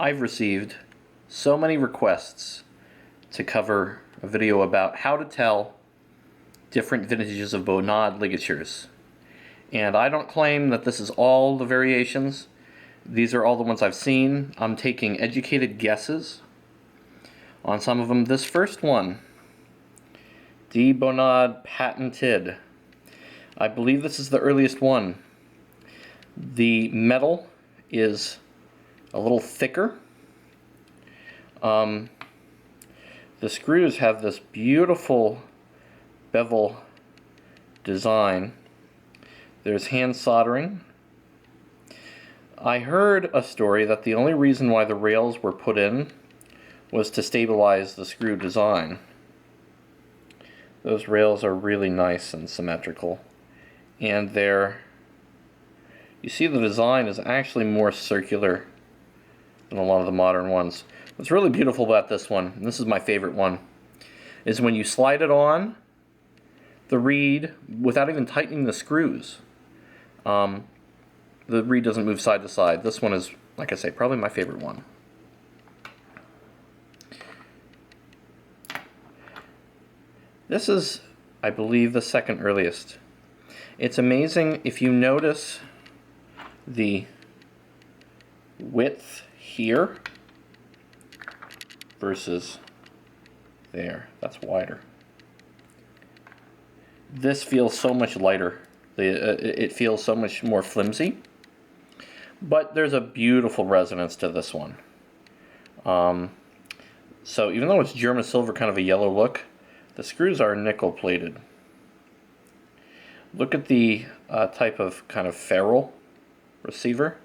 I've received so many requests to cover a video about how to tell different vintages of Bonade ligatures. And I don't claim that this is all the variations. These are all the ones I've seen. I'm taking educated guesses on some of them. This first one, the Bonade patented. I believe this is the earliest one. The metal is a little thicker. The screws have this beautiful bevel design. There's hand soldering. I heard a story that the only reason why the rails were put in was to stabilize the screw design. Those rails are really nice and symmetrical, and you see the design is actually more circular than a lot of the modern ones. What's really beautiful about this one, and this is my favorite one, is when you slide it on the reed without even tightening the screws, the reed doesn't move side to side. This one is, like I say, probably my favorite one. This is, I believe, the second earliest. It's amazing if you notice the width here versus there. That's wider. This feels so much lighter. It feels so much more flimsy. But there's a beautiful resonance to this one. So even though it's German silver, kind of a yellow look, the screws are nickel plated. Look at the type of kind of ferrule receiver.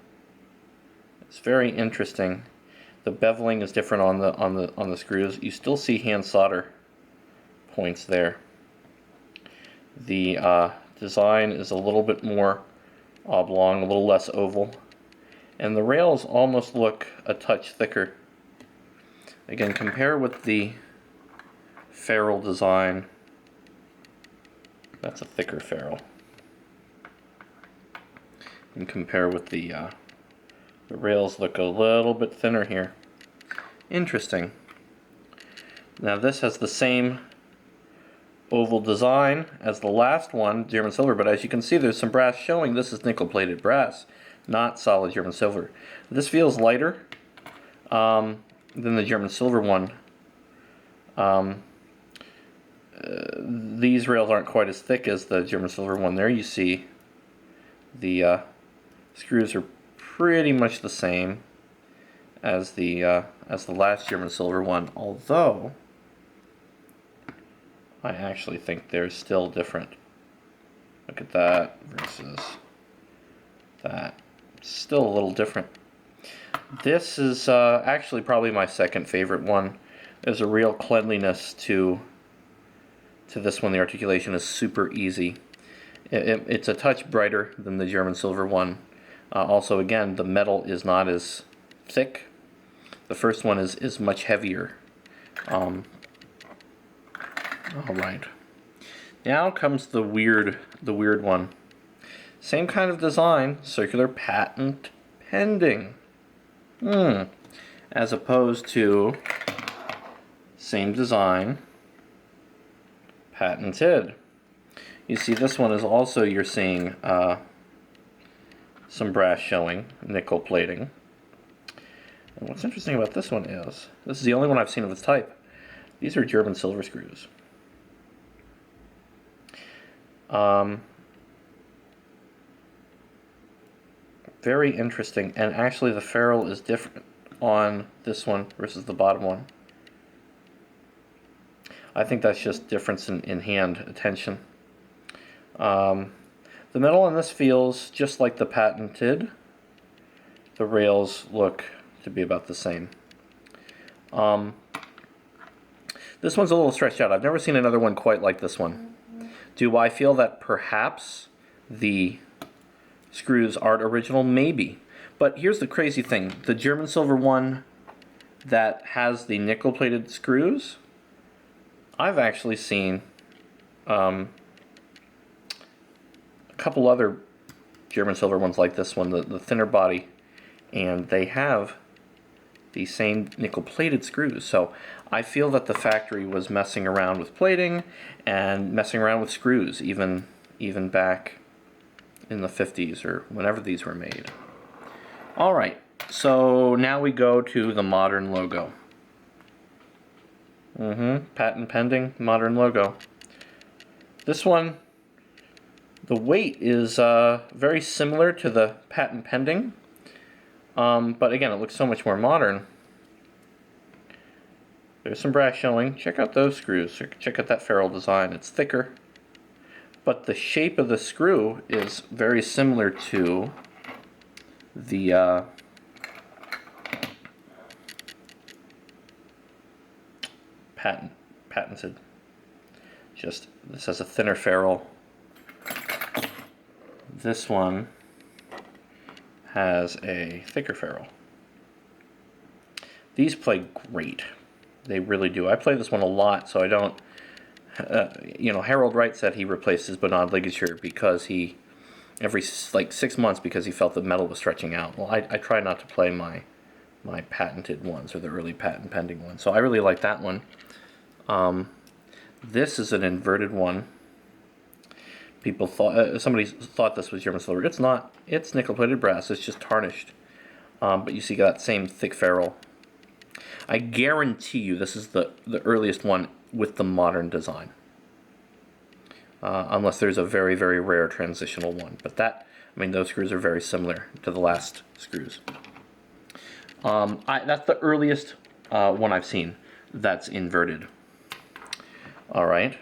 It's very interesting. The beveling is different on the screws. You still see hand solder points there. The design is a little bit more oblong, a little less oval, and the rails almost look a touch thicker. Again, compare with the ferrule design. That's a thicker ferrule. And compare with the rails look a little bit thinner here. Interesting. Now this has the same oval design as the last one, German silver, but as you can see there's some brass showing. This is nickel plated brass, not solid German silver. This feels lighter than the German silver one. These rails aren't quite as thick as the German silver one. There you see the screws are pretty much the same as the last German silver one, although I actually think they're still different. Look at that versus that. It's still a little different. This is actually probably my second favorite one. There's a real cleanliness to this one. The articulation is super easy. It's a touch brighter than the German silver one. Also, again, the metal is not as thick. The first one is much heavier. All right. Now comes the weird one. Same kind of design, circular, patent pending. As opposed to same design, patented. You see, this one is also, you're seeing some brass showing, nickel plating. And what's interesting about this one is, this is the only one I've seen of its type. These are German silver screws. Very interesting, and actually the ferrule is different on this one versus the bottom one. I think that's just difference in hand attention. The metal on this feels just like the patented. The rails look to be about the same. This one's a little stretched out. I've never seen another one quite like this one. Do I feel that perhaps the screws aren't original? Maybe. But here's the crazy thing. The German silver one that has the nickel-plated screws, I've actually seen a couple other German silver ones like this one, the thinner body, and they have these same nickel-plated screws. So I feel that the factory was messing around with plating and messing around with screws, even back in the 50s or whenever these were made. All right, so now we go to the modern logo. Patent pending, modern logo. This one, the weight is very similar to the patent pending, but again, it looks so much more modern. There's some brass showing. Check out those screws. Check out that ferrule design. It's thicker, but the shape of the screw is very similar to the patented. Just this has a thinner ferrule. This one has a thicker ferrule. These play great. They really do. I play this one a lot, so I don't. You know, Harold Wright said he replaced his Bonade ligature because he every like 6 months because he felt the metal was stretching out. Well, I try not to play my patented ones or the early patent pending ones, so I really like that one. This is an inverted one. People thought somebody thought this was German silver. It's not. It's nickel-plated brass. It's just tarnished. But you see that same thick ferrule. I guarantee you this is the earliest one with the modern design. Unless there's a very, very rare transitional one. But that, I mean, those screws are very similar to the last screws. That's the earliest one I've seen that's inverted. All right.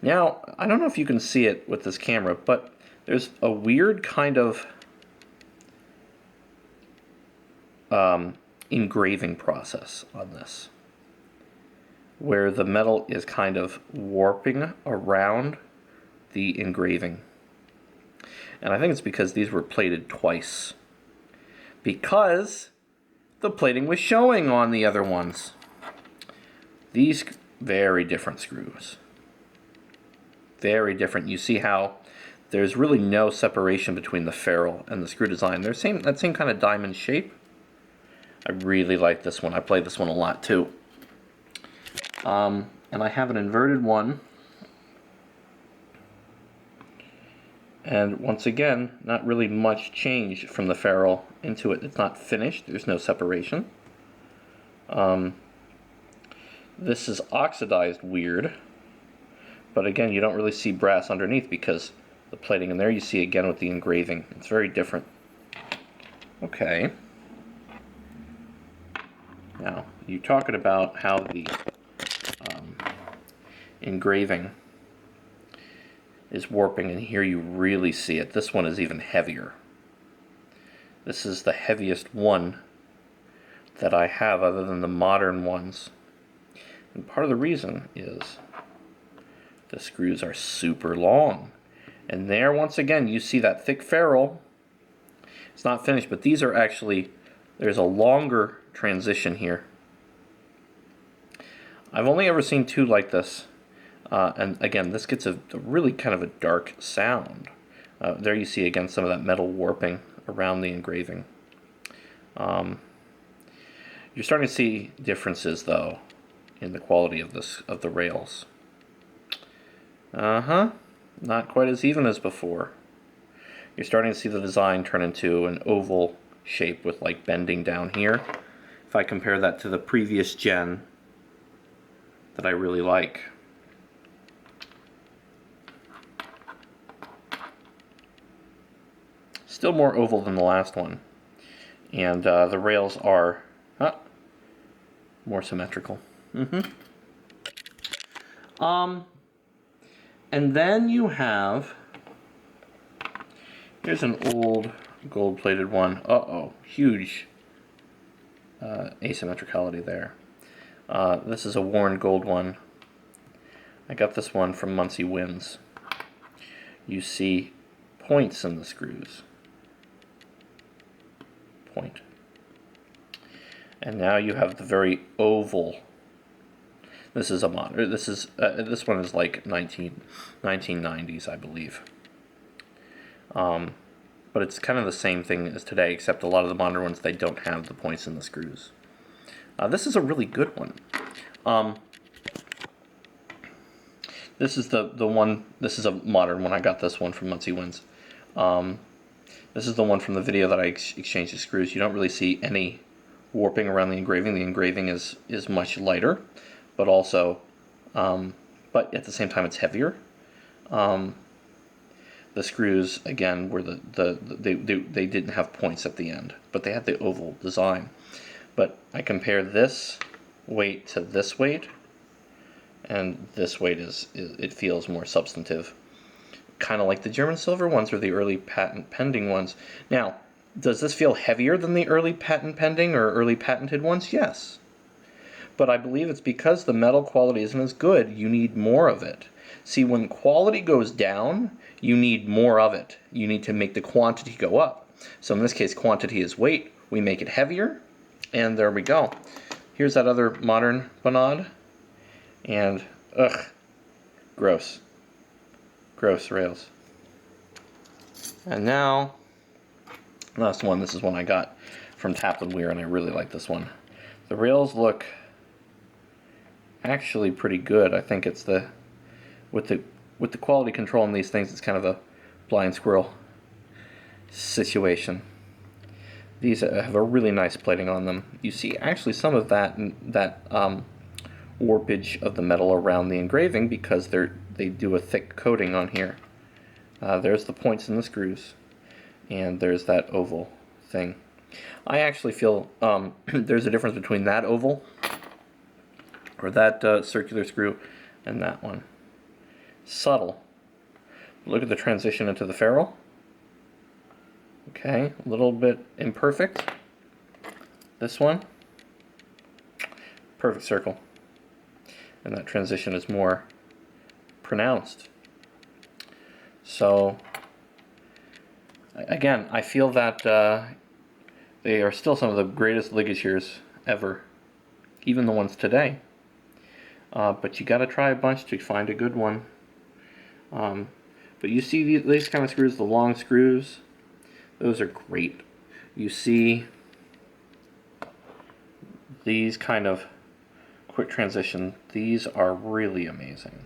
Now, I don't know if you can see it with this camera, but there's a weird kind of engraving process on this, where the metal is kind of warping around the engraving. And I think it's because these were plated twice, because the plating was showing on the other ones. These very different screws. Very different. You see how there's really no separation between the ferrule and the screw design. They're that same kind of diamond shape. I really like this one. I play this one a lot too. And I have an inverted one. And once again, not really much change from the ferrule into it. It's not finished. There's no separation. This is oxidized weird. But again, you don't really see brass underneath because the plating in there you see again with the engraving. It's very different. Okay. Now, you're talking about how the engraving is warping, and here you really see it. This one is even heavier. This is the heaviest one that I have other than the modern ones. And part of the reason is the screws are super long. And there, once again, you see that thick ferrule. It's not finished, but these are actually, there's a longer transition here. I've only ever seen two like this. And again, this gets a really kind of a dark sound. There you see, again, some of that metal warping around the engraving. You're starting to see differences, though, in the quality of the rails. Not quite as even as before. You're starting to see the design turn into an oval shape with like bending down here. If I compare that to the previous gen that I really like. Still more oval than the last one. And the rails are more symmetrical. And then you have, here's an old gold-plated one. Huge asymmetricality there. This is a worn gold one. I got this one from Muncie Winds. You see points in the screws. Point. And now you have the very oval. This is a modern. This one is like 1990s, I believe. but it's kind of the same thing as today, except a lot of the modern ones, they don't have the points in the screws. This is a really good one. This is the one, this is a modern one. I got this one from Muncie Winds. This is the one from the video that I exchanged the screws. You don't really see any warping around the engraving. The engraving is much lighter, but also, but at the same time it's heavier. The screws, again, were they didn't have points at the end, but they had the oval design. But I compare this weight to this weight, and this weight it feels more substantive, kind of like the German silver ones or the early patent pending ones. Now, does this feel heavier than the early patent pending or early patented ones? Yes. But I believe it's because the metal quality isn't as good. You need more of it. See, when quality goes down, you need more of it. You need to make the quantity go up. So in this case, quantity is weight. We make it heavier, and there we go. Here's that other modern Bonade, and ugh, gross. Gross rails. And now, last one. This is one I got from Taplin Weir, and I really like this one. The rails look actually pretty good. I think it's with the quality control on these things, it's kind of a blind squirrel situation. These have a really nice plating on them. You see actually some of that warpage of the metal around the engraving because they do a thick coating on here. There's the points in the screws, and there's that oval thing. I actually feel there's a difference between that oval or that circular screw and that one. Subtle. Look at the transition into the ferrule. Okay, a little bit imperfect. This one, perfect circle. And that transition is more pronounced. So, again, I feel that they are still some of the greatest ligatures ever, even the ones today. But you got to try a bunch to find a good one. But you see these kind of screws, the long screws, those are great. You see these kind of quick transition, these are really amazing.